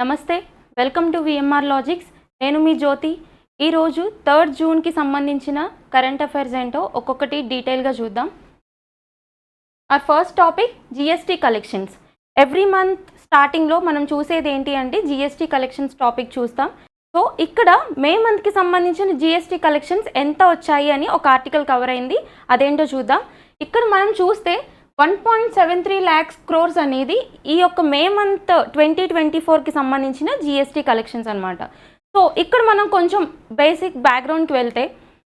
నమస్తే, welcome to VMR logics. నేను మీ జ్యోతి. ఈరోజు 3rd జూన్కి సంబంధించిన కరెంట్ అఫైర్స్ ఏంటో ఒక్కొక్కటి డీటెయిల్గా చూద్దాం. Our first topic GST collections. Every month స్టార్టింగ్లో మనం చూసేది ఏంటి అంటే జిఎస్టీ కలెక్షన్స్ టాపిక్ చూస్తాం. సో ఇక్కడ మే మంత్కి సంబంధించిన జిఎస్టీ కలెక్షన్స్ ఎంత వచ్చాయి అని ఒక ఆర్టికల్ కవర్ అయింది. అదేంటో చూద్దాం. ఇక్కడ మనం చూస్తే 1.73 lakhs crores అనేది ఈ యొక్క మే మంత్ 2024కి సంబంధించిన జిఎస్టీ కలెక్షన్స్ అనమాట. సో ఇక్కడ మనం కొంచెం బేసిక్ బ్యాక్గ్రౌండ్కి వెళ్తే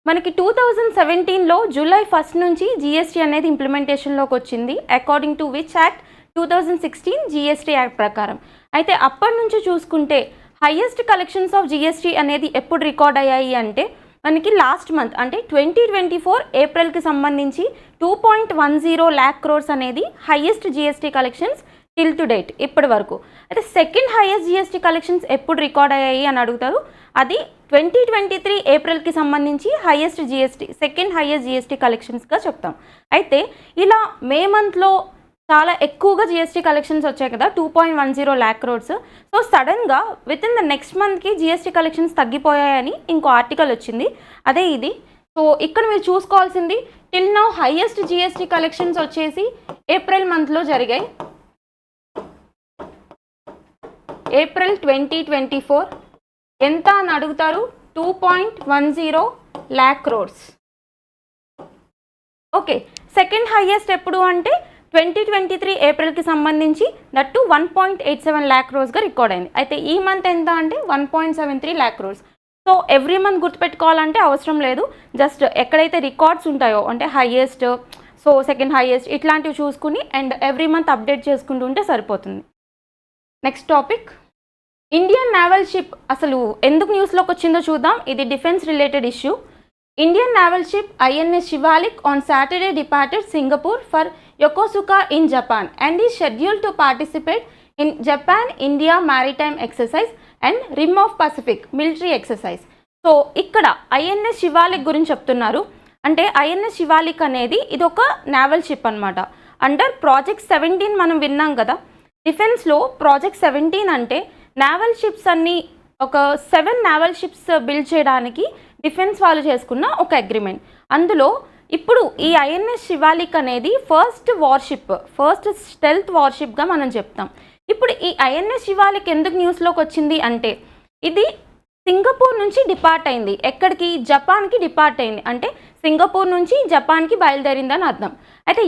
మనకి 2017లో జూలై 1 నుంచి జిఎస్టీ అనేది ఇంప్లిమెంటేషన్లోకి వచ్చింది, according to which act 2016 GST act ప్రకారం. అయితే అప్పటి నుంచి చూసుకుంటే హైయెస్ట్ కలెక్షన్స్ ఆఫ్ జిఎస్టీ అనేది ఎప్పుడు రికార్డ్ అయ్యాయి అంటే మనకి లాస్ట్ మంత్ అంటే 2024 ఏప్రిల్కి సంబంధించి 2.10 lakh crores అనేది highest GST collections till to date ఇప్పటి వరకు. అయితే సెకండ్ హైయెస్ట్ జిఎస్టీ కలెక్షన్స్ ఎప్పుడు రికార్డ్ అయ్యాయి అని అడుగుతారు. అది 2023 ఏప్రిల్కి సంబంధించి సెకండ్ హైయెస్ట్ జిఎస్టీ కలెక్షన్స్గా చెప్తాం. అయితే ఇలా మే మంత్లో చాలా ఎక్కువగా జిఎస్టీ కలెక్షన్స్ వచ్చాయి కదా, 2.10 lakh crores. సో సడన్గా విత్ ఇన్ ద నెక్స్ట్ మంత్కి జిఎస్టీ కలెక్షన్స్ తగ్గిపోయాయని ఇంకో ఆర్టికల్ వచ్చింది, అదే ఇది. సో ఇక్కడ మీరు చూసుకోవాల్సింది till now highest GST collections వచ్చేసి ఏప్రిల్ మంత్లో జరిగాయి. ఏప్రిల్ 2024 ఎంత అని అడుగుతారు, 2.10 lakh crores. Okay, second highest ఎప్పుడు అంటే 2023 ఏప్రిల్కి సంబంధించి దట్టు 1.87 lakh crores రికార్డ్ అయింది. అయితే ఈ మంత్ ఎంత అంటే 1.73 lakh crores. So every month గుర్తుపెట్టుకోవాలంటే అవసరం లేదు, జస్ట్ ఎక్కడైతే రికార్డ్స్ ఉంటాయో అంటే హైయెస్ట్, సో సెకండ్ హైయెస్ట్ ఇట్లాంటివి చూసుకుని అండ్ ఎవ్రీ మంత్ అప్డేట్ చేసుకుంటూ ఉంటే సరిపోతుంది. Next topic Indian naval ship అసలు ఎందుకు న్యూస్లోకి వచ్చిందో చూద్దాం. ఇది defence related issue. Indian naval ship INS Shivalik on Saturday departed Singapore for Yokosuka in Japan and is scheduled to participate in Japan-India Maritime Exercise and Rim of Pacific military exercise. So ఇక్కడ INS Shivalik గురించి చెప్తున్నారు. అంటే INS Shivalik అనేది ఇది ఒక naval ship అనమాట. Under project 17 మనం విన్నాం కదా, డిఫెన్స్లో ప్రాజెక్ట్ 17 అంటే నేవల్ షిప్స్ అన్నీ ఒక 7 నేవల్ షిప్స్ బిల్డ్ చేయడానికి డిఫెన్స్ వాళ్ళు చేసుకున్న ఒక అగ్రిమెంట్. అందులో ఇప్పుడు ఈ ఐఎన్ఎస్ శివాలిక్ అనేది ఫస్ట్ స్టెల్త్ వార్షిప్గా మనం చెప్తాం. ఇప్పుడు ఈ ఐఎన్ఎస్ శివాలిక్ ఎందుకు న్యూస్లోకి వచ్చింది అంటే ఇది సింగపూర్ నుంచి డిపార్ట్ అయింది. ఎక్కడికి? జపాన్కి డిపార్ట్ అయింది. అంటే సింగపూర్ నుంచి జపాన్కి బయలుదేరిందని అర్థం. అయితే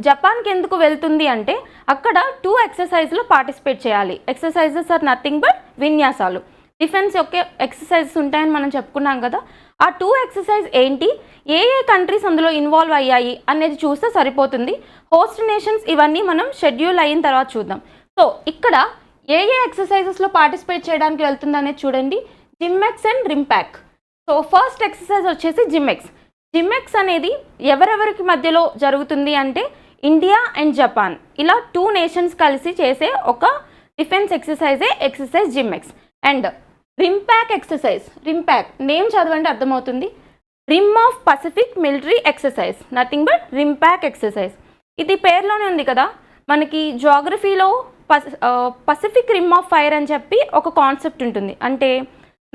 జపాన్కి ఎందుకు వెళ్తుంది అంటే అక్కడ 2 ఎక్సర్సైజ్లో పార్టిసిపేట్ చేయాలి. ఎక్సర్సైజెస్ ఆర్ నథింగ్ బట్ విన్యాసాలు. డిఫెన్స్ యొక్క ఎక్సర్సైజెస్ ఉంటాయని మనం చెప్పుకున్నాం కదా. ఆ 2 ఎక్సర్సైజ్ ఏంటి, ఏ కంట్రీస్ అందులో ఇన్వాల్వ్ అయ్యాయి అనేది చూస్తే సరిపోతుంది. హోస్ట్ నేషన్స్ ఇవన్నీ మనం షెడ్యూల్ అయిన తర్వాత చూద్దాం. సో ఇక్కడ ఏ ఎక్సర్సైజెస్లో పార్టిసిపేట్ చేయడానికి వెళ్తుంది అనేది చూడండి, జిమ్మెక్స్ అండ్ రింపాక్. సో ఫస్ట్ ఎక్సర్సైజ్ వచ్చేసి జిమ్మెక్స్ అనేది ఎవరెవరికి మధ్యలో జరుగుతుంది అంటే ఇండియా అండ్ జపాన్, ఇలా 2 నేషన్స్ కలిసి చేసే ఒక defence exercise JIMEX. And RIMPAC name చదవండి అర్థమవుతుంది, rim of Pacific military exercise, nothing but RIMPAC exercise. ఇది పేర్లోనే ఉంది కదా, మనకి జాగ్రఫీలో పసిఫిక్ రిమ్ ఆఫ్ ఫైర్ అని చెప్పి ఒక కాన్సెప్ట్ ఉంటుంది. అంటే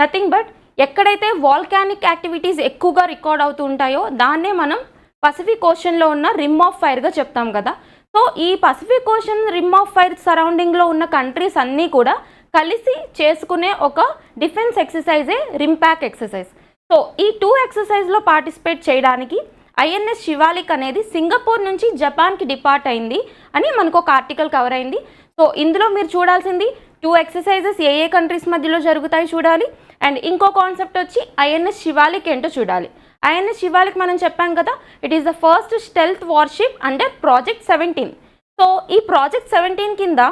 నథింగ్ బట్ ఎక్కడైతే వాల్కానిక్ యాక్టివిటీస్ ఎక్కువగా రికార్డ్ అవుతూ ఉంటాయో దాన్నే మనం పసిఫిక్ ఓషన్లో ఉన్న రిమ్ ఆఫ్ ఫైర్గా చెప్తాం కదా. సో ఈ Pacific ocean rim of fire సరౌండింగ్లో ఉన్న కంట్రీస్ అన్నీ కూడా కలిసి చేసుకునే ఒక డిఫెన్స్ ఎక్సర్సైజే రింపాక్ ఎక్సర్సైజ్. సో ఈ 2 ఎక్సర్సైజ్లో పార్టిసిపేట్ చేయడానికి ఐఎన్ఎస్ శివాలిక్ అనేది సింగపూర్ నుంచి జపాన్కి డిపార్ట్ అయింది అని మనకు ఒక ఆర్టికల్ కవర్ అయింది. సో ఇందులో మీరు చూడాల్సింది 2 ఎక్సర్సైజెస్ ఏ కంట్రీస్ మధ్యలో జరుగుతాయి చూడాలి. అండ్ ఇంకో కాన్సెప్ట్ వచ్చి ఐఎన్ఎస్ శివాలిక్ ఏంటో చూడాలి. ఐఎన్ఎస్ శివాలిక్ మనం చెప్పాం కదా, it is the first stealth worship under project 17. So ఈ ప్రాజెక్ట్ 17 కింద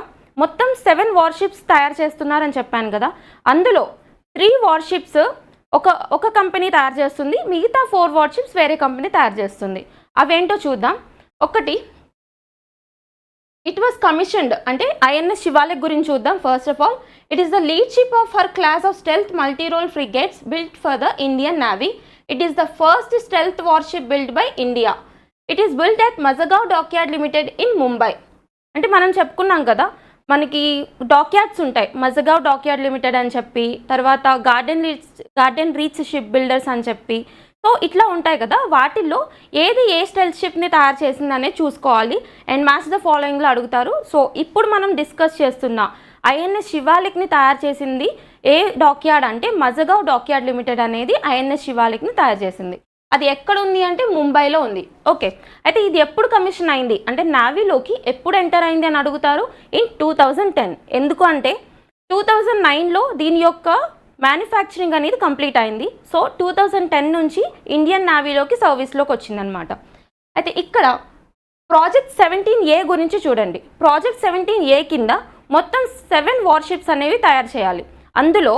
మొత్తం 7 వార్షిప్స్ తయారు చేస్తున్నారని చెప్పాను కదా. అందులో 3 వార్షిప్స్ ఒక కంపెనీ తయారు చేస్తుంది, మిగతా 4 వార్షిప్స్ వేరే కంపెనీ తయారు చేస్తుంది. అవేంటో చూద్దాం. ఒకటి ఇట్ వాస్ కమిషన్డ్ అంటే ఐఎన్ఎస్ శివాలిక్ గురించి చూద్దాం. First of all it is the lead ship of her class of stealth multi role frigates built for the Indian Navy. It is the first stealth warship build by India. It is built at Mazagon dockyard limited in Mumbai. అంటే మనం చెప్పుకున్నాం కదా మనకి డాక్యార్డ్స్ ఉంటాయి, Mazagon dockyard limited అని చెప్పి, తర్వాత garden Reach Ship builders అని చెప్పి. సో ఇట్లా ఉంటాయి కదా, వాటిల్లో ఏది ఏ స్టెల్త్ షిప్ని తయారు చేసింది అనేది చూసుకోవాలి. అండ్ మ్యాచ్ ద ఫాలోయింగ్లో అడుగుతారు. సో ఇప్పుడు మనం డిస్కస్ చేస్తున్న ఐఎన్ఎస్ శివాలిక్ని తయారు చేసింది ఏ డాక్యార్డ్ అంటే మజగావ్ డాక్యార్డ్ లిమిటెడ్ అనేది ఐఎన్ఎస్ శివాలిక్ని తయారు చేసింది. అది ఎక్కడ ఉంది అంటే ముంబైలో ఉంది. ఓకే, అయితే ఇది ఎప్పుడు కమిషన్ అయింది అంటే నావీలోకి ఎప్పుడు ఎంటర్ అయింది అని అడుగుతారు. ఇన్ 2010. ఎందుకు అంటే 2009లో దీని యొక్క మ్యానుఫ్యాక్చరింగ్ అనేది కంప్లీట్ అయింది. సో 2010 నుంచి ఇండియన్ నావీలోకి సర్వీస్లోకి వచ్చిందనమాట. అయితే ఇక్కడ ప్రాజెక్ట్ 17A గురించి చూడండి. ప్రాజెక్ట్ 17A కింద మొత్తం 7 వార్షిప్స్ అనేవి తయారు చేయాలి. అందులో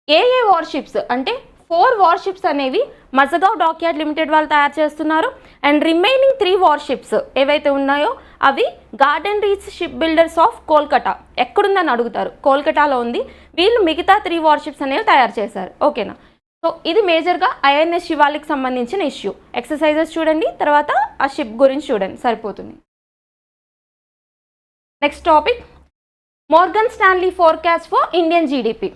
ఏ వార్షిప్స్ అంటే 4 వార్షిప్స్ అనేవి మజగావ్ డాక్యార్డ్ లిమిటెడ్ వాళ్ళు తయారు చేస్తున్నారు. అండ్ రిమైనింగ్ 3 వార్షిప్స్ ఏవైతే ఉన్నాయో అవి Garden Reach Ship Builders of Kolkata. ఎక్కడుందని అడుగుతారు, కోల్కతాలో ఉంది. వీళ్ళు మిగతా 3 వార్షిప్స్ అనేవి తయారు చేశారు. ఓకేనా, సో ఇది మేజర్గా ఐఎన్ఎస్ శివాలిక్ సంబంధించిన ఇష్యూ. ఎక్సర్సైజెస్ చూడండి, తర్వాత ఆ షిప్ గురించి చూడండి, సరిపోతుంది. Next topic, Morgan Stanley forecast for Indian GDP.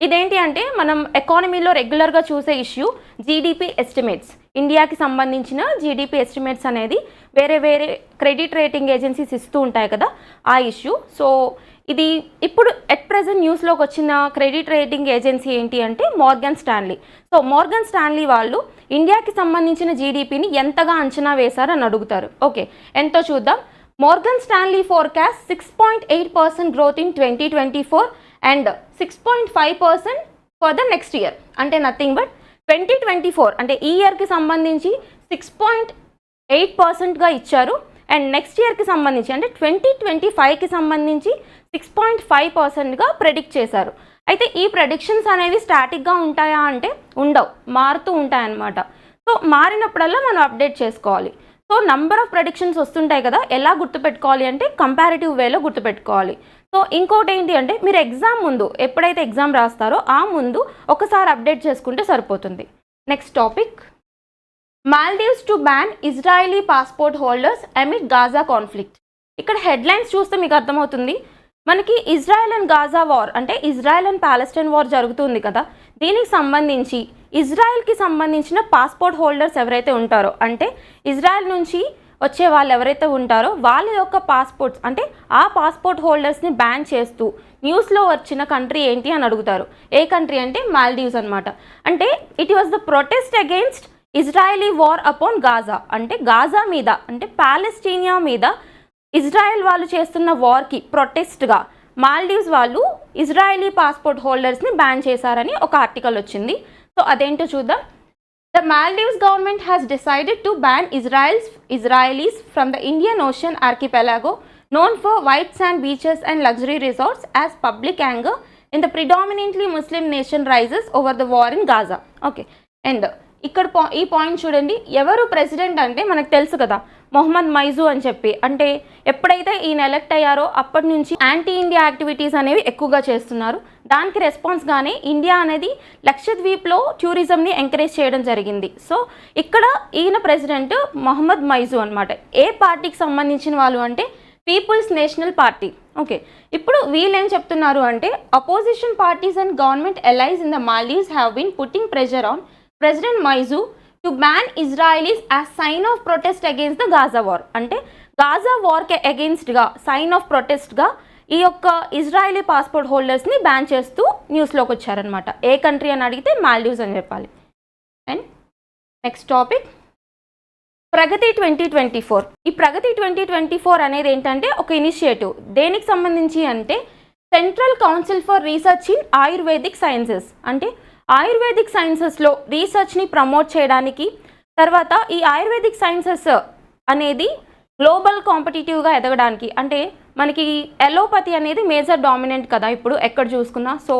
ఇదేంటి అంటే మనం ఎకానమీలో రెగ్యులర్గా చూసే ఇష్యూ, జీడిపి ఎస్టిమేట్స్. ఇండియాకి సంబంధించిన జీడిపి ఎస్టిమేట్స్ అనేది వేరే వేరే క్రెడిట్ రేటింగ్ ఏజెన్సీస్ ఇస్తూ ఉంటాయి కదా, ఆ ఇష్యూ. సో ఇది ఇప్పుడు ఎట్ ప్రెజెంట్ న్యూస్లోకి వచ్చిన క్రెడిట్ రేటింగ్ ఏజెన్సీ ఏంటి అంటే Morgan Stanley. So Morgan Stanley వాళ్ళు ఇండియాకి సంబంధించిన జీడిపిని ఎంతగా అంచనా వేశారని అడుగుతారు. ఓకే, ఎంతో చూద్దాం. Morgan Stanley forecast 6.8% growth in 2024 and 6.5% for the next year. అంటే నథింగ్ బట్ 2024 అంటే ఈ ఇయర్కి సంబంధించి 6.8%గా ఇచ్చారు. అండ్ నెక్స్ట్ ఇయర్కి సంబంధించి అంటే 2025కి సంబంధించి 6.5%గా ప్రెడిక్ట్ చేశారు. అయితే ఈ ప్రెడిక్షన్స్ అనేవి స్టాటిక్గా ఉంటాయా అంటే ఉండవు, మారుతూ ఉంటాయన్నమాట. సో మారినప్పుడల్లా మనం అప్డేట్ చేసుకోవాలి. సో నంబర్ ఆఫ్ ప్రెడిక్షన్స్ వస్తుంటాయి కదా, ఎలా గుర్తుపెట్టుకోవాలి అంటే కంపారిటివ్ వేలో గుర్తుపెట్టుకోవాలి. సో ఇంకోటి ఏంటి అంటే మీరు ఎగ్జామ్ ముందు ఎప్పుడైతే ఎగ్జామ్ రాస్తారో ఆ ముందు ఒకసారి అప్డేట్ చేసుకుంటే సరిపోతుంది. Next topic, Maldives to ban Israeli passport holders amid Gaza conflict. ఇక్కడ హెడ్లైన్స్ చూస్తే మీకు అర్థమవుతుంది. మనకి ఇజ్రాయెల్ అండ్ గాజా వార్ అంటే ఇజ్రాయెల్ అండ్ ప్యాలెస్టైన్ వార్ జరుగుతుంది కదా, దీనికి సంబంధించి ఇజ్రాయెల్కి సంబంధించిన పాస్పోర్ట్ హోల్డర్స్ ఎవరైతే ఉంటారో అంటే ఇజ్రాయెల్ నుంచి వచ్చే వాళ్ళు ఎవరైతే ఉంటారో వాళ్ళ యొక్క పాస్పోర్ట్స్ అంటే ఆ పాస్పోర్ట్ హోల్డర్స్ని బ్యాన్ చేస్తూ న్యూస్లో వచ్చిన కంట్రీ ఏంటి అని అడుగుతారు. ఏ కంట్రీ అంటే మాల్దీవ్స్ అనమాట. అంటే it was the protest against Israeli war upon Gaza. అంటే గాజా మీద అంటే పాలెస్టీనియా మీద ఇజ్రాయెల్ వాళ్ళు చేస్తున్న వార్కి ప్రొటెస్ట్గా మాల్దీవ్స్ వాళ్ళు ఇజ్రాయలీ పాస్పోర్ట్ హోల్డర్స్ని బ్యాన్ చేశారని ఒక ఆర్టికల్ వచ్చింది. సో అదేంటో చూద్దాం. The Maldives government has decided to ban Israelis from the Indian Ocean archipelago known for white sand beaches and luxury resorts as public anger in the predominantly Muslim nation rises over the war in Gaza. Okay, and ఇక్కడ ఈ point చూడండి. ఎవరు president అంటే మనకు తెలుసు కదా, మొహమ్మద్ మైజూ అని చెప్పి. అంటే ఎప్పుడైతే ఈయన ఎలెక్ట్ అయ్యారో అప్పటి నుంచి యాంటీ ఇండియా యాక్టివిటీస్ అనేవి ఎక్కువగా చేస్తున్నారు. దానికి రెస్పాన్స్గానే ఇండియా అనేది లక్షద్వీప్లో టూరిజంని ఎంకరేజ్ చేయడం జరిగింది. సో ఇక్కడ ఈయన ప్రెసిడెంట్ మొహమ్మద్ మైజూ అనమాట. ఏ పార్టీకి సంబంధించిన వాళ్ళు అంటే పీపుల్స్ నేషనల్ పార్టీ. ఓకే, ఇప్పుడు వీళ్ళు ఏం చెప్తున్నారు అంటే opposition parties and government allies in the Maldives have been putting pressure on President Mayzu to ban Israelis as sign of protest against the Gaza war. అంటే గాజా వార్కి అగెయిన్స్ట్గా సైన్ ఆఫ్ ప్రొటెస్ట్గా ఈ యొక్క Israeli passport హోల్డర్స్ని ban చేస్తూ న్యూస్లోకి వచ్చారనమాట. ఏ country అని అడిగితే మాల్దీవ్స్ అని చెప్పాలి. And next topic, ప్రగతి 2024. ఈ ప్రగతి 2024 అనేది ఏంటంటే ఒక ఇనిషియేటివ్. దేనికి సంబంధించి అంటే central council for research in ayurvedic sciences. అంటే ఆయుర్వేదిక్ సైన్సెస్లో రీసెర్చ్ని ప్రమోట్ చేయడానికి, తర్వాత ఈ ఆయుర్వేదిక్ సైన్సెస్ అనేది గ్లోబల్ కాంపిటేటివ్గా ఎదగడానికి. అంటే మనకి ఎలోపతి అనేది మేజర్ డామినెంట్ కదా ఇప్పుడు ఎక్కడ చూసుకున్నా. సో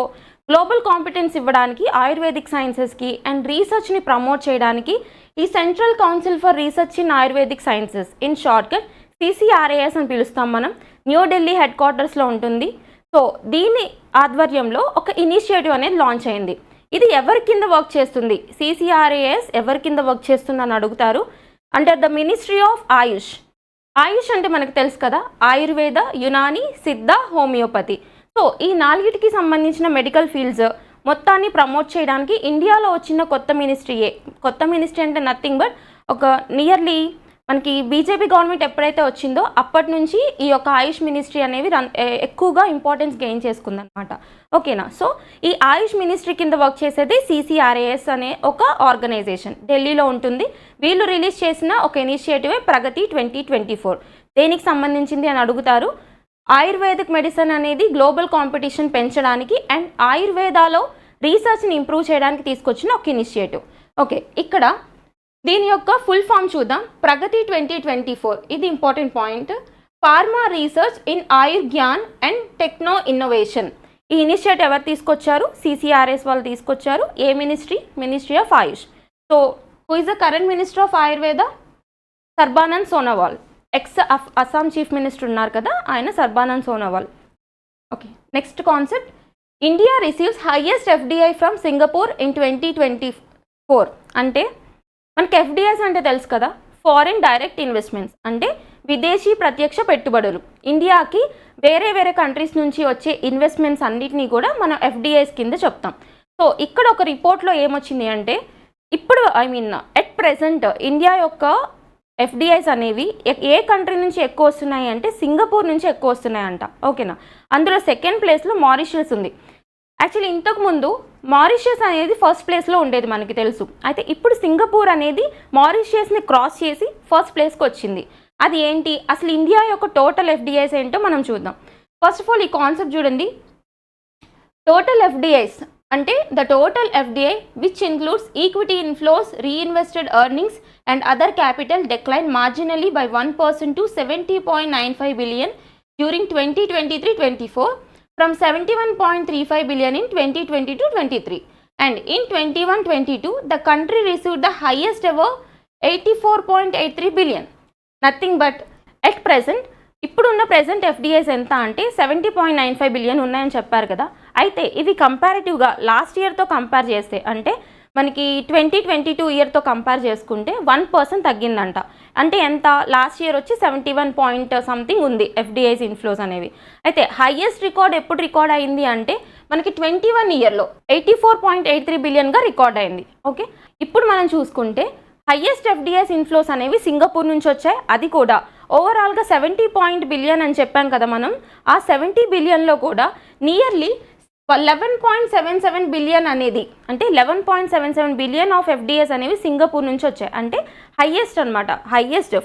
గ్లోబల్ కాంపిటెన్స్ ఇవ్వడానికి ఆయుర్వేదిక్ సైన్సెస్కి అండ్ రీసెర్చ్ని ప్రమోట్ చేయడానికి ఈ central council for research in ayurvedic sciences, in shortcut CCRAS అని పిలుస్తాం మనం, న్యూఢిల్లీ హెడ్ క్వార్టర్స్లో ఉంటుంది. సో దీని ఆధ్వర్యంలో ఒక ఇనిషియేటివ్ అనేది లాంచ్ అయింది. ఇది ఎవరి కింద వర్క్ చేస్తుంది, CCRAS ఎవరి కింద వర్క్ చేస్తుంది అని అడుగుతారు. అండర్ ద మినిస్ట్రీ ఆఫ్ ఆయుష్. ఆయుష్ అంటే మనకు తెలుసు కదా, ఆయుర్వేద, యునాని, సిద్ధ, హోమియోపతి. సో ఈ నాలుగిటికి సంబంధించిన మెడికల్ ఫీల్డ్స్ మొత్తాన్ని ప్రమోట్ చేయడానికి ఇండియాలో వచ్చిన కొత్త మినిస్ట్రీ అంటే నథింగ్ బట్ ఒక నియర్లీ మనకి బీజేపీ గవర్నమెంట్ ఎప్పుడైతే వచ్చిందో అప్పటి నుంచి ఈ యొక్క ఆయుష్ మినిస్ట్రీ అనేవి ఎక్కువగా ఇంపార్టెన్స్ గెయిన్ చేసుకుందనమాట. ఓకేనా. సో ఈ ఆయుష్ మినిస్ట్రీ కింద వర్క్ చేసేది CCRAS అనే ఒక ఆర్గనైజేషన్, ఢిల్లీలో ఉంటుంది. వీళ్ళు రిలీజ్ చేసిన ఒక ఇనిషియేటివే ప్రగతి 2024. దేనికి సంబంధించింది అని అడుగుతారు. ఆయుర్వేదిక్ మెడిసిన్ అనేది గ్లోబల్ కాంపిటీషన్ పెంచడానికి అండ్ ఆయుర్వేదాలో రీసెర్చ్ని ఇంప్రూవ్ చేయడానికి తీసుకొచ్చిన ఒక ఇనిషియేటివ్. ఓకే, ఇక్కడ దీని యొక్క ఫుల్ ఫామ్ చూద్దాం. ప్రగతి 2024 ఇది important point. Pharma research in Ayurgyan and techno innovation. ఈ ఇనిషియేటివ్ ఎవరు తీసుకొచ్చారు? CCRAS వాళ్ళు తీసుకొచ్చారు. ఏ ministry of AYUSH. So who is the current minister of Ayurveda? Sarbanand Sonowal. Assam chief minister ఉన్నారు కదా, ఆయన Sarbanand Sonowal. Okay, next concept. India receives highest FDI from Singapore in 2024. అంటే మనకి FDIs అంటే తెలుసు కదా, ఫారిన్ డైరెక్ట్ ఇన్వెస్ట్మెంట్స్ అంటే విదేశీ ప్రత్యక్ష పెట్టుబడులు. ఇండియాకి వేరే కంట్రీస్ నుంచి వచ్చే ఇన్వెస్ట్మెంట్స్ అన్నిటినీ కూడా మనం FDIs కింద చెప్తాం. సో ఇక్కడ ఒక రిపోర్ట్లో ఏమొచ్చింది అంటే, ఇప్పుడు ఎట్ ప్రెజెంట్ ఇండియా యొక్క FDIs అనేవి ఏ కంట్రీ నుంచి ఎక్కువ వస్తున్నాయి అంటే సింగపూర్ నుంచి ఎక్కువ వస్తున్నాయంట. ఓకేనా. అందులో సెకండ్ ప్లేస్లో మారిషియస్ ఉంది. యాక్చువల్లీ ఇంతకుముందు మారిషియస్ అనేది ఫస్ట్ ప్లేస్లో ఉండేది మనకి తెలుసు. అయితే ఇప్పుడు సింగపూర్ అనేది మారిషియస్ని క్రాస్ చేసి ఫస్ట్ ప్లేస్కి వచ్చింది. అది ఏంటి, అసలు ఇండియా యొక్క టోటల్ FDIs ఏంటో మనం చూద్దాం. ఫస్ట్ ఆఫ్ ఆల్ ఈ కాన్సెప్ట్ చూడండి. టోటల్ FDIs అంటే the total FDI which includes equity inflows, reinvested earnings and other capital declined marginally by 1% to 70.95 billion during 2023-24 from 71.35 billion in 2022-23, and in 21-22 the country received the highest ever 84.83 billion. Nothing but at present ఇప్పుడున్న present FDIs ఎంత అంటే 70.95 billion ఉన్నాయని చెప్పారు కదా. అయితే ఇవి కంపారిటివ్గా last ఇయర్తో compare చేస్తే అంటే మనకి 2022 ఇయర్తో కంపేర్ చేసుకుంటే 1% తగ్గిందంట. అంటే ఎంత, లాస్ట్ ఇయర్ వచ్చి 71 పాయింట్ సంథింగ్ ఉంది FDIs ఇన్ఫ్లోస్ అనేవి. అయితే హైయెస్ట్ రికార్డ్ ఎప్పుడు రికార్డ్ అయింది అంటే మనకి 21 ఇయర్లో 84.83 బిలియన్గా రికార్డ్ అయింది. ఓకే, ఇప్పుడు మనం చూసుకుంటే హైయెస్ట్ FDIs ఇన్ఫ్లోస్ అనేవి సింగపూర్ నుంచి వచ్చాయి. అది కూడా ఓవరాల్గా 70 బిలియన్ అని చెప్పాను కదా మనం. ఆ 70 బిలియన్లో కూడా నియర్లీ 11.77 బిలియన్ అనేది అంటే 11.77 బిలియన్ ఆఫ్ FDIs అనేవి సింగపూర్ నుంచి వచ్చాయి. అంటే హైయెస్ట్ అనమాట.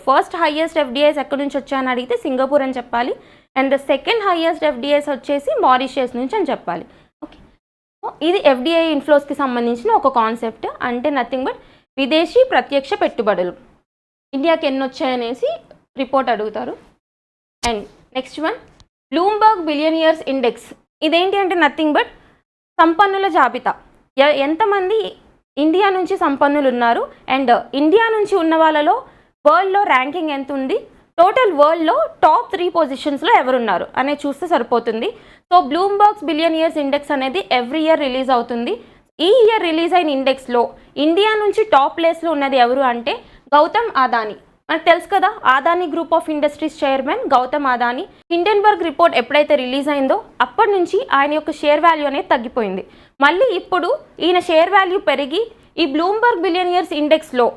ఫస్ట్ హైయెస్ట్ FDIs ఎక్కడి నుంచి వచ్చాయని అడిగితే సింగపూర్ అని చెప్పాలి. అండ్ సెకండ్ హైయెస్ట్ FDIs వచ్చేసి మారిషియస్ నుంచి అని చెప్పాలి. ఓకే, ఇది FDI ఇన్ఫ్లోస్కి సంబంధించిన ఒక కాన్సెప్ట్. అంటే నథింగ్ బట్ విదేశీ ప్రత్యక్ష పెట్టుబడులు ఇండియాకి ఎన్ని వచ్చాయనేసి రిపోర్ట్ అడుగుతారు. And next one, Bloomberg billionaires index. ఇదేంటి అంటే నథింగ్ బట్ సంపన్నుల జాబితా. ఎంతమంది ఇండియా నుంచి సంపన్నులు ఉన్నారు అండ్ ఇండియా నుంచి ఉన్న వాళ్ళలో వరల్డ్లో ర్యాంకింగ్ ఎంత ఉంది, టోటల్ వరల్డ్లో టాప్ 3 పొజిషన్స్లో ఎవరున్నారు అనేది చూస్తే సరిపోతుంది. సో బ్లూంబర్గ్స్ బిలియనియర్స్ ఇండెక్స్ అనేది ఎవ్రీ ఇయర్ రిలీజ్ అవుతుంది. ఈ ఇయర్ రిలీజ్ అయిన ఇండెక్స్లో ఇండియా నుంచి టాప్ ప్లేస్లో ఉన్నది ఎవరు అంటే గౌతమ్ అదానీ. మనకు తెలుసు కదా, Adani group of industries chairman Gautam Adani. Hindenburg report ఎప్పుడైతే రిలీజ్ అయిందో అప్పటి నుంచి ఆయన యొక్క షేర్ వాల్యూ అనేది తగ్గిపోయింది. మళ్ళీ ఇప్పుడు ఈయన షేర్ వాల్యూ పెరిగి ఈ బ్లూంబర్గ్ బిలియనియర్స్ ఇండెక్స్లో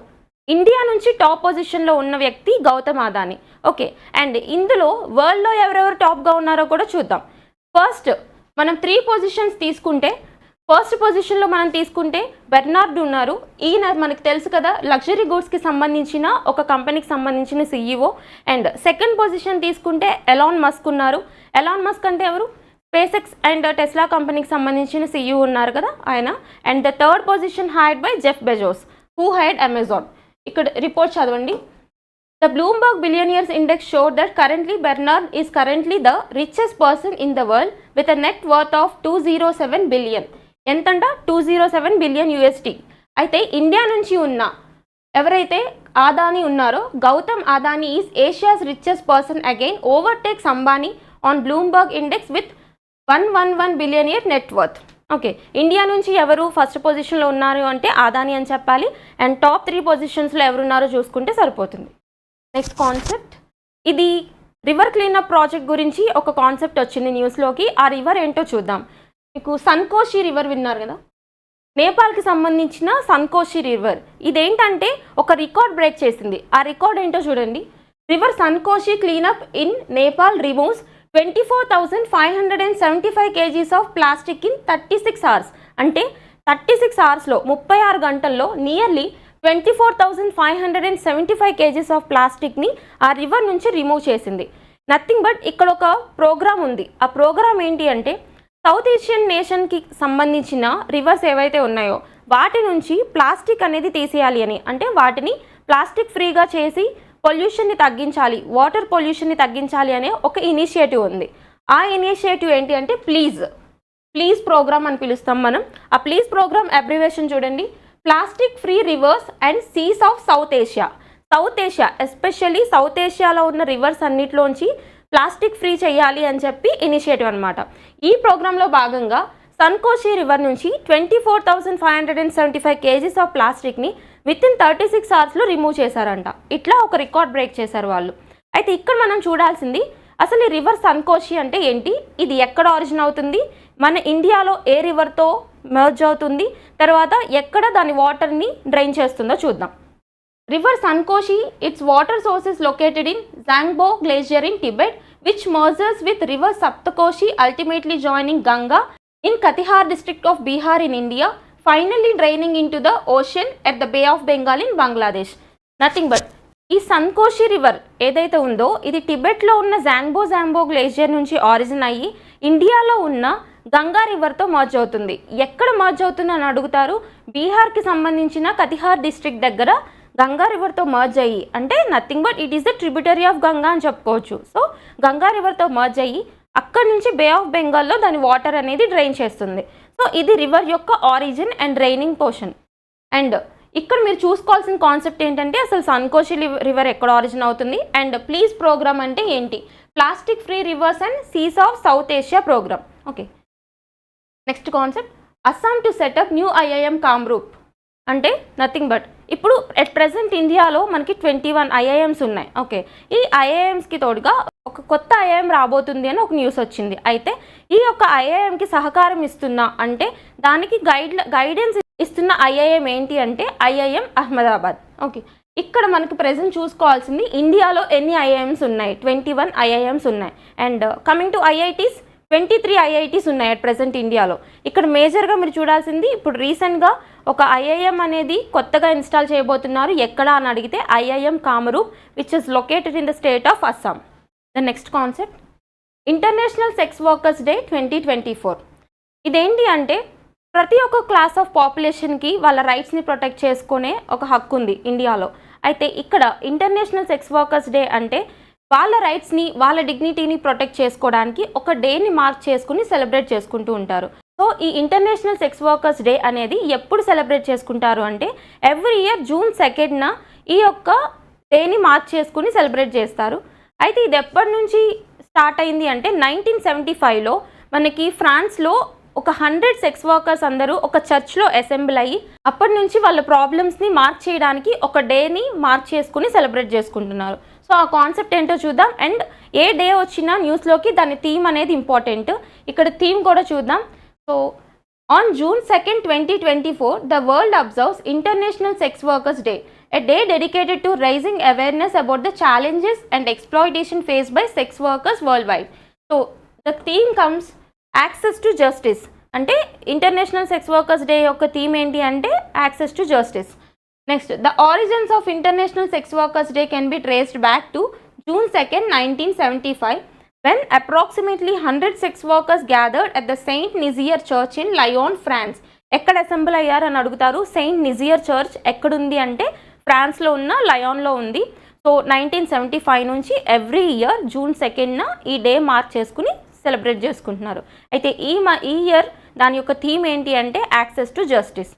ఇండియా నుంచి టాప్ పొజిషన్లో ఉన్న వ్యక్తి గౌతమ్ అదానీ. ఓకే, అండ్ ఇందులో వరల్డ్లో ఎవరెవరు టాప్గా ఉన్నారో కూడా చూద్దాం. ఫస్ట్ మనం 3 పొజిషన్స్ తీసుకుంటే, ఫస్ట్ పొజిషన్లో మనం తీసుకుంటే బెర్నార్డ్ ఉన్నారు. ఈయన మనకు తెలుసు కదా, లగ్జరీ గూడ్స్కి సంబంధించిన ఒక కంపెనీకి సంబంధించిన CEO. అండ్ సెకండ్ పొజిషన్ తీసుకుంటే ఎలాన్ మస్క్ ఉన్నారు. ఎలాన్ మస్క్ అంటే ఎవరు? స్పేస్ ఎక్స్ అండ్ టెస్లా కంపెనీకి సంబంధించిన CEO ఉన్నారు కదా ఆయన. And the third position hide by Jeff Bezos who hide Amazon. ఇక్కడ రిపోర్ట్ చదవండి. The Bloomberg Billionaires Index showed that currently Bernard is currently the richest person in the world with a net worth of 207 billion. ఎంతంట? 207 billion USD. అయితే India నుంచి ఉన్న ఎవరైతే అదానీ ఉన్నారో Gautam Adani is Asia's richest person again, overtakes Ambani on Bloomberg index with 111 billion year net worth. Okay, India నుంచి ఎవరు first పొజిషన్లో ఉన్నారు అంటే అదానీ అని చెప్పాలి. అండ్ టాప్ 3 పొజిషన్స్లో ఎవరున్నారో చూసుకుంటే సరిపోతుంది. నెక్స్ట్ కాన్సెప్ట్, ఇది రివర్ క్లీనప్ ప్రాజెక్ట్ గురించి ఒక కాన్సెప్ట్ వచ్చింది న్యూస్లోకి. ఆ రివర్ ఏంటో చూద్దాం. మీకు సన్కోషి రివర్ విన్నారు కదా, నేపాల్కి సంబంధించిన సన్కోషి రివర్. ఇదేంటంటే ఒక రికార్డ్ బ్రేక్ చేసింది. ఆ రికార్డ్ ఏంటో చూడండి. River Sunkoshi cleanup in Nepal removes 24,575 kgs of plastic in 36 hours. అంటే 36 hours 36 గంటల్లో నియర్లీ 24,575 kgs ఆఫ్ ప్లాస్టిక్ని ఆ రివర్ నుంచి రిమూవ్ చేసింది. నథింగ్ బట్ ఇక్కడ ఒక ప్రోగ్రామ్ ఉంది. ఆ ప్రోగ్రామ్ ఏంటి అంటే సౌత్ ఏషియన్ నేషన్కి సంబంధించిన రివర్స్ ఏవైతే ఉన్నాయో వాటి నుంచి ప్లాస్టిక్ అనేది తీసేయాలి అని, అంటే వాటిని ప్లాస్టిక్ ఫ్రీగా చేసి పొల్యూషన్ని తగ్గించాలి, వాటర్ పొల్యూషన్ని తగ్గించాలి అనే ఒక ఇనిషియేటివ్ ఉంది. ఆ ఇనిషియేటివ్ ఏంటి అంటే ప్లీజ్ ప్రోగ్రామ్ అని పిలుస్తాం మనం. ఆ ప్లీజ్ ప్రోగ్రామ్ అబ్రివేషన్ చూడండి. Plastic free rivers and seas of South Asia. Especially South ఏషియాలో ఉన్న రివర్స్ అన్నిటిలోంచి ప్లాస్టిక్ ఫ్రీ చేయాలి అని చెప్పి ఇనిషియేటివ్ అనమాట. ఈ ప్రోగ్రాంలో భాగంగా సన్కోషి రివర్ నుంచి 24,575 kgs ఆఫ్ ప్లాస్టిక్ని వితిన్ 36 hours రిమూవ్ చేశారంట. ఇట్లా ఒక రికార్డ్ బ్రేక్ చేశారు వాళ్ళు. అయితే ఇక్కడ మనం చూడాల్సింది అసలు ఈ రివర్ సన్కోషి అంటే ఏంటి, ఇది ఎక్కడ ఆరిజిన్ అవుతుంది, మన ఇండియాలో ఏ రివర్తో మెర్జ్ అవుతుంది, తర్వాత ఎక్కడ దాని వాటర్ని డ్రైన్ చేస్తుందో చూద్దాం. River Sunkoshi, its water source is located in Jangbo glacier in Tibet which merges with river Saptakoshi, ultimately joining Ganga in Katihar district of Bihar in India, finally draining into the ocean at the Bay of Bengal in Bangladesh. Nothing but ఈ సన్కోషి river ఏదైతే ఉందో ఇది టిబెట్లో ఉన్న జాంగ్బో glacier నుంచి origin అయ్యి ఇండియాలో ఉన్న Ganga రివర్తో merge అవుతుంది. ఎక్కడ మర్జ్ అవుతుంది అని అడుగుతారు. బీహార్కి సంబంధించిన కతిహార్ డిస్ట్రిక్ట్ దగ్గర గంగా రివర్తో మర్జ్ అయ్యి, అంటే nothing but it is the tributary of Ganga అని చెప్పుకోవచ్చు. సో గంగా రివర్తో మర్జ్ అయ్యి అక్కడి నుంచి బే ఆఫ్ బెంగాల్లో దాని వాటర్ అనేది డ్రైన్ చేస్తుంది. సో ఇది రివర్ యొక్క origin and draining portion. And ఇక్కడ మీరు చూసుకోవాల్సిన కాన్సెప్ట్ ఏంటంటే అసలు సన్కోషి రివర్ ఎక్కడ ఆరిజిన్ అవుతుంది అండ్ ప్లీజ్ ప్రోగ్రామ్ అంటే ఏంటి, plastic free rivers and seas of South Asia programme. Okay, next concept, Assam to setup new IIM Kamrup. అంటే నథింగ్ బట్ ఇప్పుడు ఎట్ ప్రెసెంట్ ఇండియాలో మనకి 21 IIMs ఉన్నాయి. ఓకే, ఈ IIMస్కి తోడుగా ఒక కొత్త IIM రాబోతుంది అని ఒక న్యూస్ వచ్చింది. అయితే ఈ యొక్క IIMకి సహకారం ఇస్తున్నా అంటే దానికి గైడెన్స్ ఇస్తున్న IIM ఏంటి అంటే IIM అహ్మదాబాద్. ఓకే, ఇక్కడ మనకి ప్రెసెంట్ చూసుకోవాల్సింది ఇండియాలో ఎన్ని IIMs ఉన్నాయి, 21 IIMs ఉన్నాయి. And coming to IITs, 23 IITs ఉన్నాయి అట్ ప్రెసెంట్ ఇండియాలో. ఇక్కడ మేజర్గా మీరు చూడాల్సింది ఇప్పుడు రీసెంట్గా ఒక IIM అనేది కొత్తగా ఇన్స్టాల్ చేయబోతున్నారు. ఎక్కడ అని అడిగితే IIM Kamrup which is located in the state of Assam. The next concept, international sex workers day 2024. ఇదేంటి అంటే ప్రతి ఒక్క క్లాస్ ఆఫ్ పాపులేషన్కి వాళ్ళ రైట్స్ని ప్రొటెక్ట్ చేసుకునే ఒక హక్కు ఉంది ఇండియాలో. అయితే ఇక్కడ ఇంటర్నేషనల్ సెక్స్ వర్కర్స్ డే అంటే వాళ్ళ రైట్స్ని వాళ్ళ డిగ్నిటీని ప్రొటెక్ట్ చేసుకోవడానికి ఒక డేని మార్క్ చేసుకుని సెలబ్రేట్ చేసుకుంటూ ఉంటారు. సో ఈ ఇంటర్నేషనల్ సెక్స్ వర్కర్స్ డే అనేది ఎప్పుడు సెలబ్రేట్ చేసుకుంటారు అంటే ఎవ్రీ ఇయర్ June 2nd ఈ యొక్క డేని మార్క్ చేసుకుని సెలబ్రేట్ చేస్తారు. అయితే ఇది ఎప్పటి నుంచి స్టార్ట్ అయింది అంటే 1975లో మనకి ఫ్రాన్స్లో ఒక 100 సెక్స్ వర్కర్స్ అందరూ ఒక చర్చ్లో అసెంబ్ల్ అయ్యి అప్పటి నుంచి వాళ్ళ ప్రాబ్లమ్స్ని మార్క్ చేయడానికి ఒక డేని మార్క్ చేసుకుని సెలబ్రేట్ చేసుకుంటున్నారు. సో ఆ కాన్సెప్ట్ ఏంటో చూద్దాం. అండ్ ఏ డే వచ్చినా న్యూస్లోకి దాని థీమ్ అనేది ఇంపార్టెంట్. ఇక్కడ థీమ్ కూడా చూద్దాం. So on June 2nd, 2024, the world observes International Sex Workers Day, a day dedicated to raising awareness about the challenges and exploitation faced by sex workers worldwide. So the theme comes access to justice. అంటే international sex workers day యొక్క theme ఏంటి అంటే access to justice. Next, the origins of international sex workers day can be traced back to June 2nd, 1975 when approximately 100 sex workers gathered at the Saint Nizier Church in Lyon, France. ఎక్కడ assemble అయ్యారని అడుగుతారు. Saint నిజియర్ church ఎక్కడుంది అంటే ఫ్రాన్స్లో ఉన్న లయాన్లో ఉంది. So 1975 నుంచి every year June 2nd ఈ డే మార్క్ చేసుకుని సెలబ్రేట్ చేసుకుంటున్నారు. అయితే ఈ ఇయర్ దాని యొక్క థీమ్ ఏంటి అంటే యాక్సెస్ టు జస్టిస్.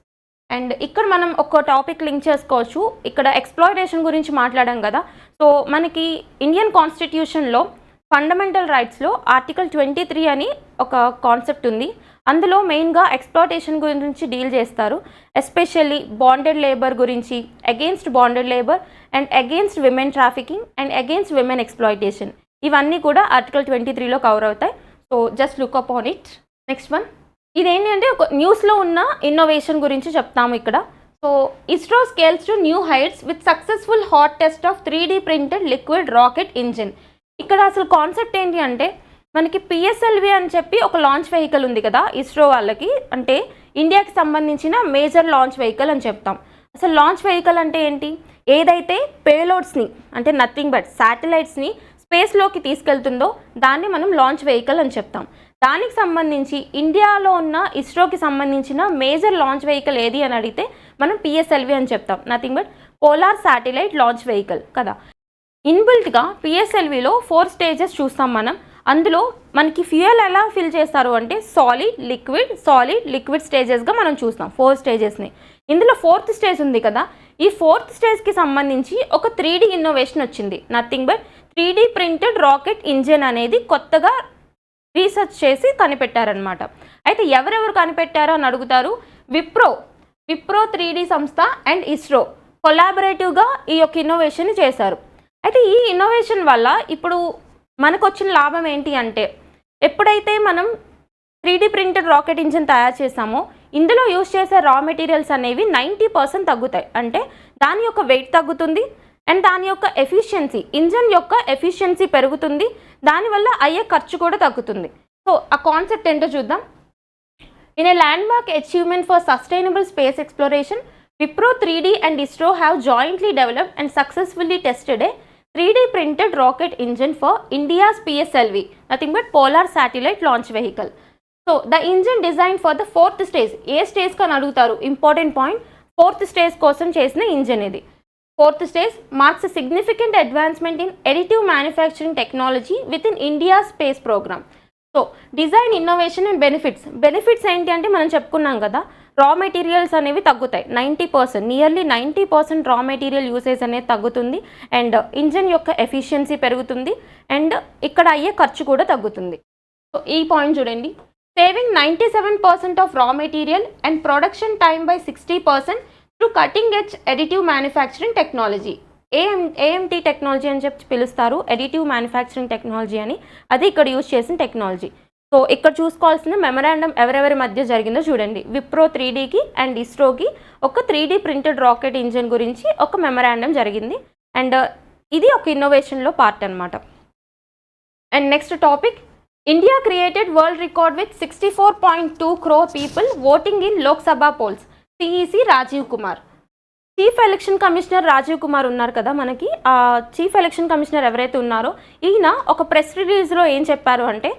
అండ్ ఇక్కడ మనం ఒక టాపిక్ లింక్ చేసుకోవచ్చు. ఇక్కడ ఎక్స్ప్లాయిటేషన్ గురించి మాట్లాడాం కదా. సో మనకి ఇండియన్ కాన్స్టిట్యూషన్లో ఫండమెంటల్ రైట్స్లో ఆర్టికల్ 23 అని ఒక కాన్సెప్ట్ ఉంది. అందులో మెయిన్గా ఎక్స్‌ప్లాయిటేషన్ గురించి డీల్ చేస్తారు. ఎస్పెషల్లీ బాండెడ్ లేబర్ గురించి, against bonded labour and against women trafficking and against women exploitation, ఇవన్నీ కూడా ఆర్టికల్ 23లో కవర్ అవుతాయి. So just look up on it. Next one, ఇదేంటి అంటే ఒక న్యూస్లో ఉన్న ఇన్నోవేషన్ గురించి చెప్తాము ఇక్కడ. So ISRO scales to new heights with successful hot test of 3D printed liquid rocket engine. ఇక్కడ అసలు కాన్సెప్ట్ ఏంటి అంటే మనకి పిఎస్ఎల్వి అని చెప్పి ఒక లాంచ్ వెహికల్ ఉంది కదా ఇస్రో వాళ్ళకి, అంటే ఇండియాకి సంబంధించిన మేజర్ లాంచ్ వెహికల్ అని చెప్తాం. అసలు లాంచ్ వెహికల్ అంటే ఏంటి? ఏదైతే పేలోడ్స్ని అంటే నథింగ్ బట్ శాటిలైట్స్ని స్పేస్లోకి తీసుకెళ్తుందో దాన్ని మనం లాంచ్ వెహికల్ అని చెప్తాం. దానికి సంబంధించి ఇండియాలో ఉన్న ఇస్రోకి సంబంధించిన మేజర్ లాంచ్ వెహికల్ ఏది అని అడిగితే మనం పిఎస్ఎల్వి అని చెప్తాం. Nothing but polar satellite launch vehicle కదా. ఇన్బిల్ట్గా పిఎస్ఎల్విలో 4 స్టేజెస్ చూస్తాం మనం. అందులో మనకి ఫ్యూయల్ ఎలా ఫిల్ చేస్తారు అంటే సాలిడ్ లిక్విడ్ స్టేజెస్గా మనం చూస్తాం 4 స్టేజెస్ని. ఇందులో 4th స్టేజ్ ఉంది కదా, ఈ 4th స్టేజ్కి సంబంధించి ఒక 3D ఇన్నోవేషన్ వచ్చింది. Nothing but 3D printed rocket engine అనేది కొత్తగా రీసెర్చ్ చేసి కనిపెట్టారనమాట. అయితే ఎవరెవరు కనిపెట్టారో అని అడుగుతారు. విప్రో 3D సంస్థ అండ్ ఇస్రో కొలాబరేటివ్గా ఈ యొక్క ఇన్నోవేషన్ చేశారు. అయితే ఈ ఇన్నోవేషన్ వల్ల ఇప్పుడు మనకు వచ్చిన లాభం ఏంటి అంటే, ఎప్పుడైతే మనం 3D ప్రింటెడ్ రాకెట్ ఇంజిన్ తయారు చేసామో ఇందులో యూజ్ చేసే రా మెటీరియల్స్ అనేవి 90% తగ్గుతాయి. అంటే దాని యొక్క వెయిట్ తగ్గుతుంది అండ్ దాని యొక్క ఎఫిషియన్సీ, ఇంజిన్ యొక్క ఎఫిషియన్సీ పెరుగుతుంది, దానివల్ల అయ్యే ఖర్చు కూడా తగ్గుతుంది. సో ఆ కాన్సెప్ట్ ఏంటో చూద్దాం. In a landmark achievement for sustainable space exploration, Wipro 3D and ISRO have jointly developed and successfully tested a 3D printed rocket engine for India's PSLV, nothing but Polar Satellite Launch Vehicle. So the engine designed for the 4th stage. A stage కని అడుగుతారు, important point. 4th stage కోసం చేసిన engine ఇది. 4th stage marks a significant advancement in additive manufacturing technology within India's space program. So design, innovation and benefits ఏంటి అంటే మనం చెప్పుకున్నాం కదా, రా మెటీరియల్స్ అనేవి తగ్గుతాయి. 90%, నియర్లీ 90% రా మెటీరియల్ యూసేజ్ అనేది తగ్గుతుంది అండ్ ఇంజిన్ యొక్క ఎఫిషియన్సీ పెరుగుతుంది అండ్ ఇక్కడ అయ్యే ఖర్చు కూడా తగ్గుతుంది. సో ఈ పాయింట్ చూడండి. Saving 97% of raw material and production time by 60% through cutting edge additive manufacturing technology. AMT technology అని చెప్పి పిలుస్తారు, ఎడిటివ్ మ్యానుఫ్యాక్చరింగ్ టెక్నాలజీ అని. అది ఇక్కడ యూజ్ చేసిన టెక్నాలజీ. సో ఇక్కడ చూసుకోవాల్సిన మెమరాండం ఎవరెవరి మధ్య జరిగిందో చూడండి. విప్రో 3Dకి అండ్ ఇస్రోకి ఒక 3D ప్రింటెడ్ రాకెట్ ఇంజిన్ గురించి ఒక మెమరాండం జరిగింది అండ్ ఇది ఒక ఇన్నోవేషన్లో పార్ట్ అనమాట. And next topic, India created world record with 64.2 crore people voting in Lok Sabha polls. CEC Rajiv Kumar. Chief election commissioner Rajiv Kumar ఉన్నారు కదా మనకి, ఆ చీఫ్ ఎలక్షన్ కమిషనర్ ఎవరైతే ఉన్నారో ఈయన ఒక ప్రెస్ రిలీజ్లో ఏం చెప్పారు అంటే,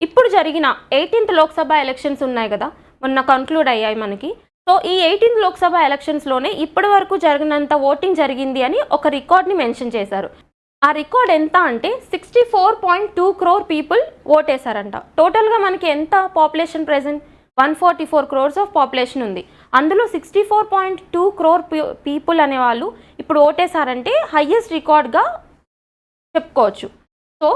ఇప్పుడు జరిగిన 18th లోక్సభ ఎలక్షన్స్ ఉన్నాయి కదా, మొన్న కంక్లూడ్ అయ్యాయి మనకి. సో ఈ 18th లోక్సభ ఎలక్షన్స్లోనే ఇప్పటి వరకు జరిగినంత ఓటింగ్ జరిగింది అని ఒక రికార్డ్ని మెన్షన్ చేశారు. ఆ రికార్డ్ ఎంత అంటే 64.2 crore పీపుల్ ఓటేశారంట. టోటల్గా మనకి ఎంత population present 144 crores of population ఉంది. అందులో 64.2 crore పీపుల్ అనేవాళ్ళు ఇప్పుడు ఓటేశారంటే హయ్యెస్ట్ రికార్డ్గా చెప్పుకోవచ్చు. సో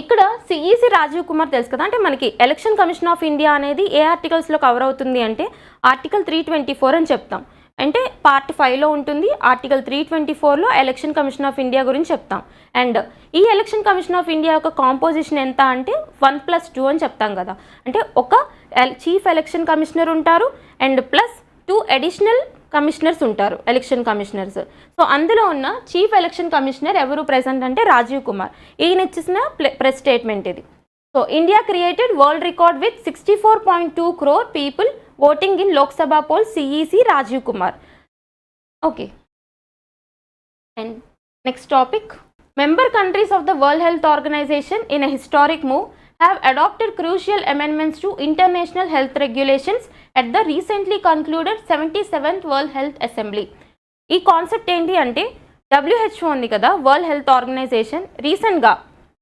ఇక్కడ సిఈసి రాజీవ్ కుమార్ తెలుసు కదా, అంటే మనకి ఎలక్షన్ కమిషన్ ఆఫ్ ఇండియా అనేది ఏ ఆర్టికల్స్లో కవర్ అవుతుంది అంటే ఆర్టికల్ 324 అని చెప్తాం. అంటే పార్ట్ 5లో ఉంటుంది. ఆర్టికల్ 324లో ఎలక్షన్ కమిషన్ ఆఫ్ ఇండియా గురించి చెప్తాం. అండ్ ఈ ఎలక్షన్ కమిషన్ ఆఫ్ ఇండియా యొక్క కాంపోజిషన్ ఎంత అంటే 1+2 అని చెప్తాం కదా. అంటే ఒక చీఫ్ ఎలక్షన్ కమిషనర్ ఉంటారు అండ్ ప్లస్ 2 అడిషనల్ కమిషనర్స్ ఉంటారు, ఎలక్షన్ కమిషనర్స్. సో అందులో ఉన్న చీఫ్ ఎలక్షన్ కమిషనర్ ఎవరు ప్రెజెంట్ అంటే రాజీవ్ కుమార్. ఈయన ఇచ్చిన ప్రెస్ స్టేట్మెంట్ ఇది. So India created world record with 64.2 crore people voting in Lok Sabha poll, CEC Rajiv Kumar. Okay, and next topic, member countries of the World Health Organization in a historic move have adopted crucial amendments to international health regulations at the recently concluded 77th World Health Assembly. ఈ concept ఏంటి అంటే WHO ఉంది కదా, world Health organisation, రీసెంట్గా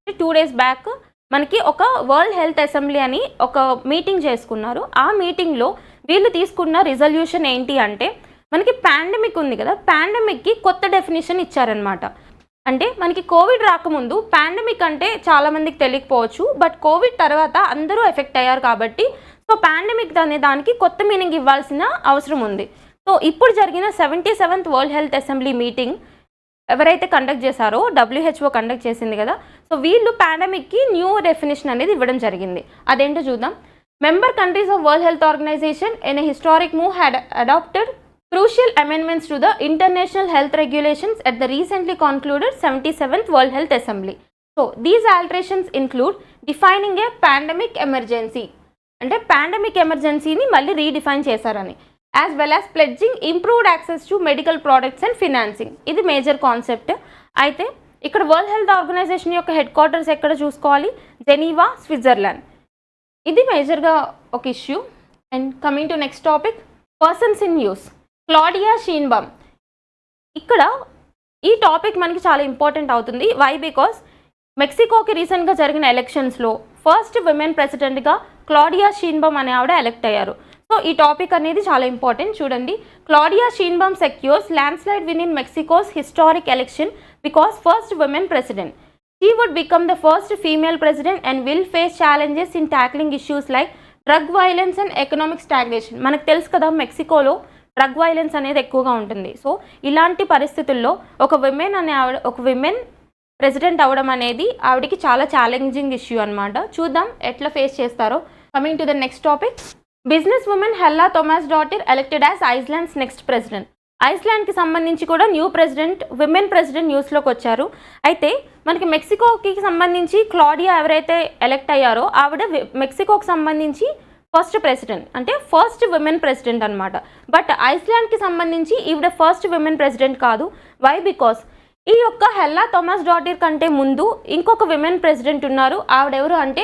2 days back మనకి ఒక world health assembly అని ఒక మీటింగ్ చేసుకున్నారు. ఆ మీటింగ్లో వీళ్ళు తీసుకున్న రిజల్యూషన్ ఏంటి అంటే మనకి పాండమిక్ ఉంది కదా, పాండమిక్కి కొత్త డెఫినేషన్ ఇచ్చారనమాట. అంటే మనకి కోవిడ్ రాకముందు పాండమిక్ అంటే చాలామందికి తెలియకపోవచ్చు, బట్ కోవిడ్ తర్వాత అందరూ ఎఫెక్ట్ అయ్యారు కాబట్టి సో పాండమిక్ అనే దానికి కొత్త మీనింగ్ ఇవ్వాల్సిన అవసరం ఉంది. సో ఇప్పుడు జరిగిన 77th world health assembly meeting ఎవరైతే కండక్ట్ చేశారో WHO కండక్ట్ చేసింది కదా, సో వీళ్ళు పాండమిక్కి న్యూ డెఫినేషన్ అనేది ఇవ్వడం జరిగింది. అదేంటో చూద్దాం. Member countries of World Health Organization in a historic move had adopted crucial amendments to the international health regulations at the recently concluded 77th World Health Assembly. So, these alterations include defining a pandemic emergency. అంటే pandemic ఎమర్జెన్సీని మళ్ళీ redefine చేశారని, as well as pledging improved access to medical products and financing. ఇది major concept. అయితే ఇక్కడ world Health organisation యొక్క head quarters ఎక్కడ చూసుకోవాలి? Geneva, Switzerland. ఇది మేజర్గా ఒక issue. And coming to next topic, persons in news. Claudia Sheinbaum. ఇక్కడ ఈ టాపిక్ మనకి చాలా ఇంపార్టెంట్ అవుతుంది. వై? బికాస్ మెక్సికోకి రీసెంట్గా జరిగిన ఎలక్షన్స్లో ఫస్ట్ విమెన్ ప్రెసిడెంట్గా క్లాడియా షీన్బామ్ అనే ఆవిడ ఎలెక్ట్ అయ్యారు. సో ఈ టాపిక్ అనేది చాలా ఇంపార్టెంట్. చూడండి, Claudia Sheinbaum secures landslide win in Mexico's historic election becomes first women president. She would become the first female president and will face challenges in tackling issues like drug violence and economic stagnation. మనకు తెలుసు కదా, మెక్సికోలో drug violence అనేది ఎక్కువగా ఉంటుంది. So ఇలాంటి పరిస్థితుల్లో ఒక women president అవ్వడం అనేది ఆవిడకి చాలా ఛాలెంజింగ్ ఇష్యూ అనమాట. చూద్దాం ఎట్లా ఫేస్ చేస్తారో. Coming to the next topic, business woman Halla Tomasdottir elected as Iceland's next president. ఐస్లాండ్కి సంబంధించి కూడా న్యూ ప్రెసిడెంట్, విమెన్ ప్రెసిడెంట్ న్యూస్లోకి వచ్చారు. అయితే మనకి మెక్సికోకి సంబంధించి క్లాడియా ఎవరైతే ఎలెక్ట్ అయ్యారో ఆవిడ మెక్సికోకి సంబంధించి ఫస్ట్ ప్రెసిడెంట్, అంటే ఫస్ట్ విమెన్ ప్రెసిడెంట్ అనమాట. బట్ ఐస్లాండ్కి సంబంధించి ఈవిడ ఫస్ట్ విమెన్ ప్రెసిడెంట్ కాదు. వై? బికాస్ ఈ యొక్క హెల్లా థోమాస్డాటర్ కంటే ముందు ఇంకొక విమెన్ ప్రెసిడెంట్ ఉన్నారు. ఆవిడెవరు అంటే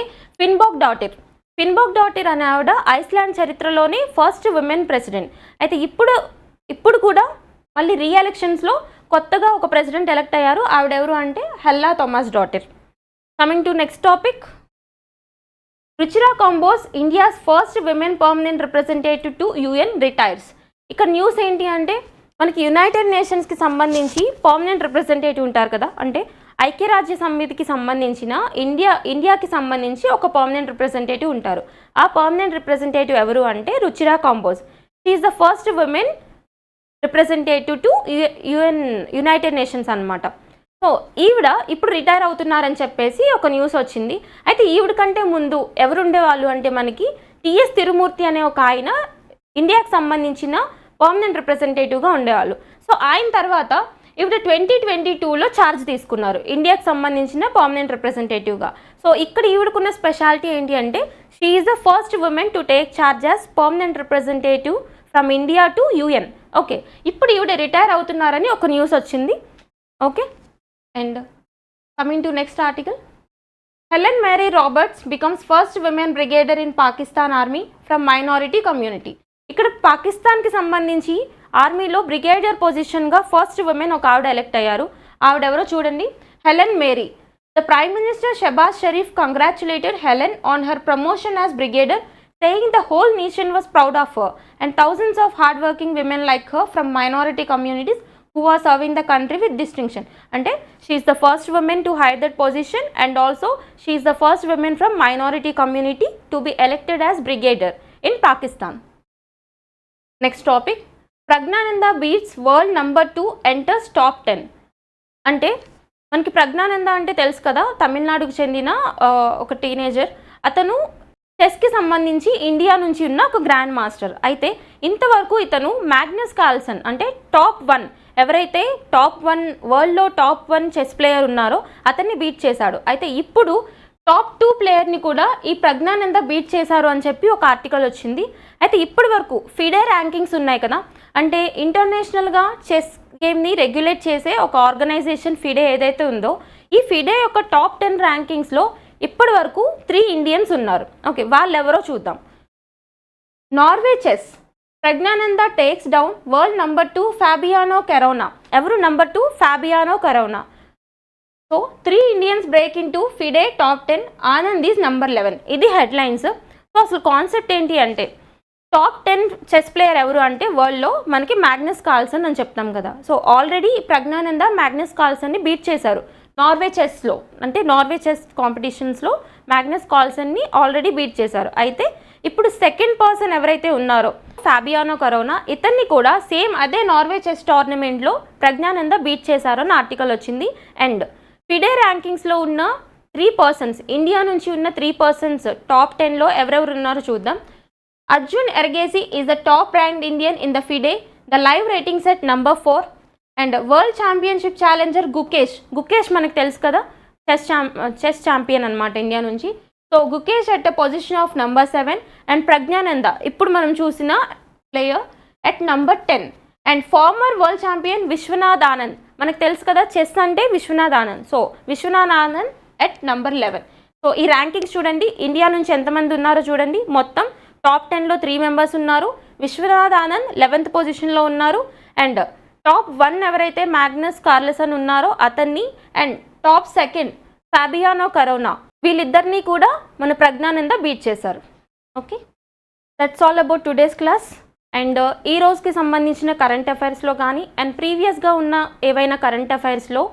ఫిన్బోక్డాటర్ అనే ఆవిడ ఐస్లాండ్ చరిత్రలోనే ఫస్ట్ విమెన్ ప్రెసిడెంట్. అయితే ఇప్పుడు కూడా మళ్ళీ రీఎలక్షన్స్లో కొత్తగా ఒక ప్రెసిడెంట్ ఎలెక్ట్ అయ్యారు. ఆవిడెవరు అంటే Halla Tomasdottir. Coming to next topic, Ruchira Kamboj India's first women permanent representative to UN retires. ఇక్కడ న్యూస్ ఏంటి అంటే మనకి యునైటెడ్ నేషన్స్కి సంబంధించి పర్మనెంట్ రిప్రజెంటేటివ్ ఉంటారు కదా, అంటే ఐక్యరాజ్య సమితికి సంబంధించిన ఇండియాకి సంబంధించి ఒక పర్మనెంట్ రిప్రజెంటేటివ్ ఉంటారు. ఆ పర్మనెంట్ రిప్రజెంటేటివ్ ఎవరు అంటే Ruchira Kamboj. She is the first women representative to United Nations అనమాట. సో ఈవిడ ఇప్పుడు రిటైర్ అవుతున్నారని చెప్పేసి ఒక న్యూస్ వచ్చింది. అయితే ఈవిడ కంటే ముందు ఎవరు ఉండేవాళ్ళు అంటే మనకి TS తిరుమూర్తి అనే ఒక ఆయన ఇండియాకి సంబంధించిన పర్మనెంట్ రిప్రజెంటేటివ్గా ఉండేవాళ్ళు. సో ఆయన తర్వాత ఈవిడ 2022లో ఛార్జ్ తీసుకున్నారు ఇండియాకి సంబంధించిన పర్మనెంట్ రిప్రజెంటేటివ్గా. సో ఇక్కడ ఈవిడకున్న స్పెషాలిటీ ఏంటి అంటే she is the first woman to take charge as permanent representative from India to UN. Okay, ఇప్పుడు ఈవిడ రిటైర్ అవుతున్నారని ఒక న్యూస్ వచ్చింది. Okay, and coming to next article, Helen Mary Roberts becomes first women brigadier in Pakistan army from minority community. ఇక్కడ పాకిస్తాన్కి సంబంధించి ఆర్మీలో brigadier పొజిషన్గా first women ఒక ఆవిడ ఎలెక్ట్ అయ్యారు. ఆవిడెవరో చూడండి, Helen Mary. The prime minister Shehbaz Sharif congratulated Helen on her promotion as brigadier, saying the whole nation was proud of her and thousands of hardworking women like her from minority communities who are serving the country with distinction. Ante she is the first woman to hold that position and also she is the first woman from minority community to be elected as brigadier in Pakistan. Next topic, Pragnananda beats world number 2 enters top 10. అంటే మనకి ప్రజ్ఞానంద అంటే తెలుసు కదా, తమిళనాడుకు చెందిన ఒక teenager. అతను చెస్కి సంబంధించి ఇండియా నుంచి ఉన్న ఒక గ్రాండ్ మాస్టర్. అయితే ఇంతవరకు ఇతను మ్యాగ్నస్ కార్ల్సన్ అంటే టాప్ 1, ఎవరైతే టాప్ 1 వరల్డ్లో టాప్ 1 చెస్ ప్లేయర్ ఉన్నారో అతన్ని బీట్ చేశాడు. అయితే ఇప్పుడు టాప్ 2 ప్లేయర్ని కూడా ఈ ప్రజ్ఞానంద బీట్ చేశారు అని చెప్పి ఒక ఆర్టికల్ వచ్చింది. అయితే ఇప్పటి వరకు ఫిడే ర్యాంకింగ్స్ ఉన్నాయి కదా, అంటే ఇంటర్నేషనల్గా చెస్ గేమ్ని రెగ్యులేట్ చేసే ఒక ఆర్గనైజేషన్ ఫిడే ఏదైతే ఉందో, ఈ ఫిడే యొక్క టాప్ 10 ర్యాంకింగ్స్లో ఇప్పటి వరకు 3 ఇండియన్స్ ఉన్నారు. ఓకే, వాళ్ళు ఎవరో చూద్దాం. Norway chess, Praggnanandhaa takes down world number 2 Fabiano Caruana. ఎవరు number 2? Fabiano Caruana. So 3 Indians break into FIDE top 10, Anand is number 11. ఇది హెడ్లైన్స్. సో అసలు కాన్సెప్ట్ ఏంటి అంటే టాప్ 10 చెస్ ప్లేయర్ ఎవరు అంటే వరల్డ్లో మనకి మ్యాగ్నస్ కార్ల్సన్ అని చెప్తాం కదా. సో ఆల్రెడీ ప్రజ్ఞానంద మ్యాగ్నస్ కార్ల్సన్ని బీట్ చేశారు నార్వే చెస్లో, అంటే నార్వే చెస్ కాంపిటీషన్స్లో మ్యాగ్నస్ కార్ల్సన్ని ఆల్రెడీ బీట్ చేశారు. అయితే ఇప్పుడు సెకండ్ పర్సన్ ఎవరైతే ఉన్నారో ఫాబియానో కరోనా, ఇతన్ని కూడా సేమ్ అదే నార్వే చెస్ టోర్నమెంట్లో ప్రజ్ఞానంద బీట్ చేశారు అని ఆర్టికల్ వచ్చింది. అండ్ ఫిడే ర్యాంకింగ్స్లో ఉన్న 3 పర్సన్స్, ఇండియా నుంచి ఉన్న 3 పర్సన్స్ టాప్ 10లో ఎవరెవరు ఉన్నారో చూద్దాం. Arjun Ergesi is the top ranked Indian in the FIDE. The live rating set number 4. And World Championship Challenger Gukesh మనకు తెలుసు కదా, చెస్ ఛాంపియన్ అనమాట ఇండియా నుంచి. So Gukesh at position of number 7. And Praggnanandhaa ఇప్పుడు మనం చూసిన player at number 10. And former world champion Vishwanath Anand, మనకు తెలుసు కదా చెస్ అంటే Vishwanath Anand. So Vishwanath Anand at number 11. So ఈ ర్యాంకింగ్స్ చూడండి, ఇండియా నుంచి ఎంతమంది ఉన్నారో చూడండి. మొత్తం టాప్ 10లో 3 మెంబర్స్ ఉన్నారు. విశ్వనాథ్ ఆనంద్ 11th పొజిషన్లో ఉన్నారు. అండ్ టాప్ 1 ఎవరైతే మ్యాగ్నస్ కార్ల్సన్ ఉన్నారో అతన్ని, అండ్ టాప్ 2 ఫాబియానో కరోనా, వీళ్ళిద్దరినీ కూడా మన ప్రజ్ఞానంద బీట్ చేశారు. Okay, that's all about today's class. And ఈ రోజుకి సంబంధించిన కరెంట్ అఫైర్స్లో కానీ అండ్ ప్రీవియస్గా ఉన్న ఏవైనా కరెంట్ అఫైర్స్లో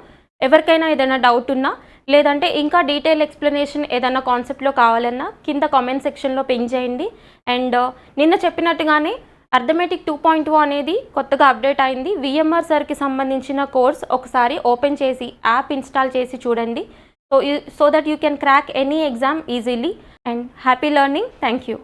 ఎవరికైనా ఏదైనా డౌట్ ఉన్నా, లేదంటే ఇంకా డీటెయిల్ ఎక్స్ప్లెనేషన్ ఏదైనా కాన్సెప్ట్లో కావాలన్నా కింద కామెంట్ సెక్షన్లో పింగ్ చేయండి. అండ్ నిన్న చెప్పినట్టుగానే అర్థమెటిక్ 2.0 అనేది కొత్తగా అప్డేట్ అయింది. విఎంఆర్ సార్కి సంబంధించిన కోర్స్ ఒకసారి ఓపెన్ చేసి యాప్ ఇన్స్టాల్ చేసి చూడండి. So that you can crack any exam easily. And happy learning. Thank you.